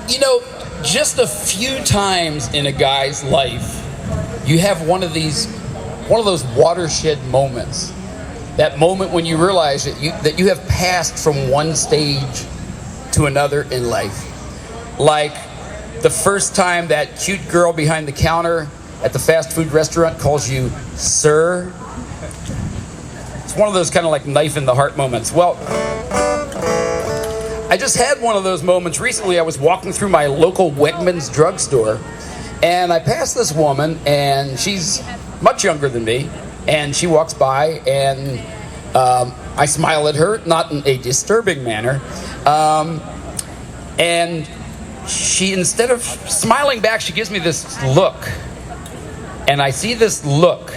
You know, just a few times in a guy's life, you have one of those watershed moments. That moment when you realize that you have passed from one stage to another in life. Like the first time that cute girl behind the counter at the fast food restaurant calls you sir. It's one of those kind of like knife in the heart moments. Well, I just had one of those moments recently. I was walking through my local Wegmans drugstore, and I passed this woman, and she's much younger than me, and she walks by, and I smile at her, not in a disturbing manner, and she, instead of smiling back, she gives me this look, and I see this look,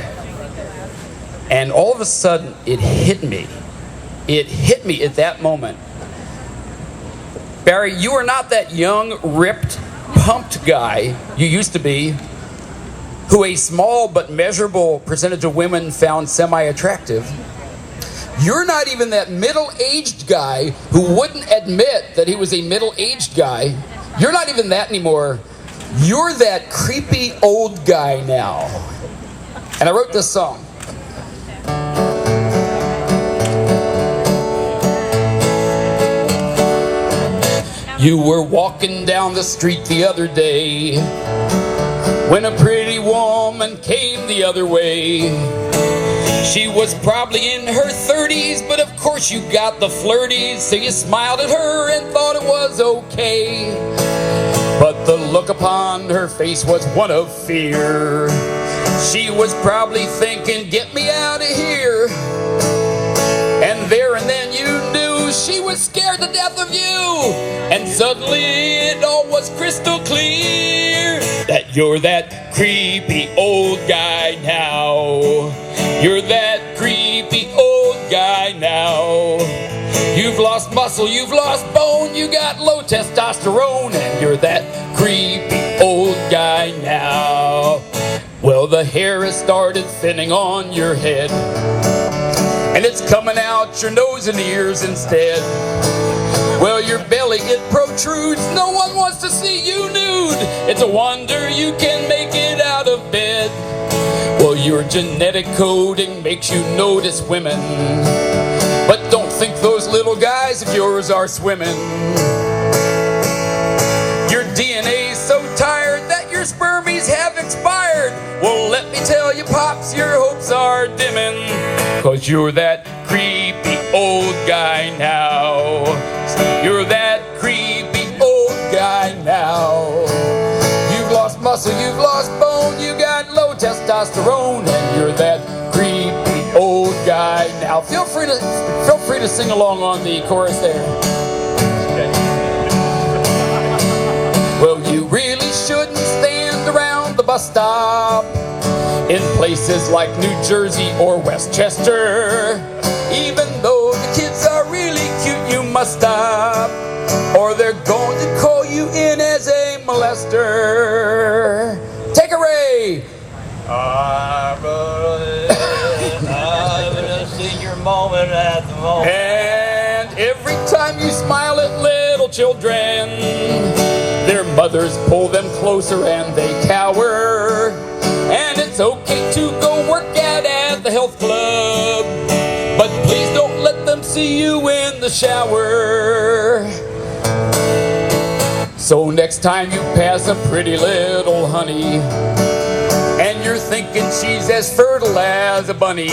and all of a sudden, it hit me. It hit me at that moment. Barry, you are not that young, ripped, pumped guy you used to be, who a small but measurable percentage of women found semi-attractive. You're not even that middle-aged guy who wouldn't admit that he was a middle-aged guy. You're not even that anymore. You're that creepy old guy now. And I wrote this song. You were walking down the street the other day when a pretty woman came the other way. She was probably in her 30s, but of course you got the flirties, so you smiled at her and thought it was okay. But the look upon her face was one of fear. She was probably thinking, get me out of here. And there and then you knew she was scared to death of you. And suddenly it all was crystal clear that you're that creepy old guy now. You're that creepy old guy now. You've lost muscle, you've lost bone, you got low testosterone, and you're that creepy old guy now. Well, the hair has started thinning on your head, and it's coming out your nose and ears instead. Well, your belly, it protrudes. No one wants to see you nude. It's a wonder you can make it out of bed. Well, your genetic coding makes you notice women, but don't think those little guys of yours are swimming. Your DNA's so tired that your spermies have expired. Well, let me tell you, Pops, your hopes are dimming, 'cause you're that creepy old guy now. You're that creepy old guy now. You've lost muscle, you've lost bone, you got low testosterone, and you're that creepy old guy now. Feel free to sing along on the chorus there. Well, you really shouldn't stand around the bus stop in places like New Jersey or Westchester. Even though the kids are really cute, you must stop, or they're going to call you in as a molester. Take a Ray. I'm a senior moment at the moment. And every time you smile at little children, their mothers pull them closer and they cower. And it's okay to go work out at the health club, but please don't let them see you in the shower. So next time you pass a pretty little honey, and you're thinking she's as fertile as a bunny,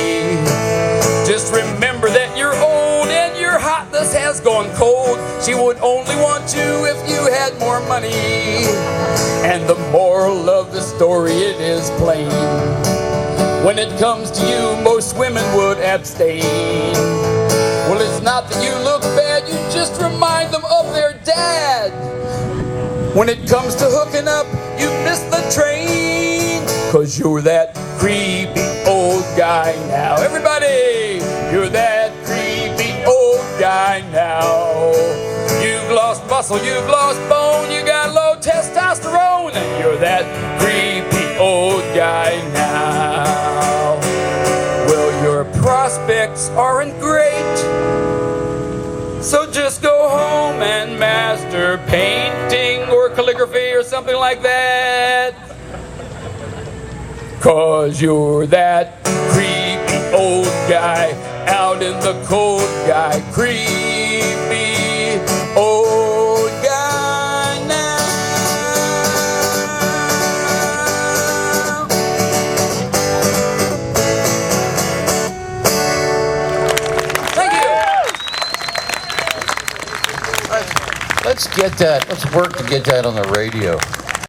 just remember that you're old and your hotness has gone cold. She would only want you if you had more money. And the moral of the story, it is plain. When it comes to you, most women would abstain. Well, it's not that you look bad, you just remind them of their dad. When it comes to hooking up, you miss the train, 'cause you're that creepy old guy now. Everybody, you're that creepy old guy now. You've lost muscle, you've lost bone, you got low testosterone, and you're that creepy old guy now. Well, your prospects aren't great, so just go home and master painting or something like that. 'Cause you're that creepy old guy out in the cold guy. Creepy old guy now. Thank you. Let's get that. Let's work to get that on the radio.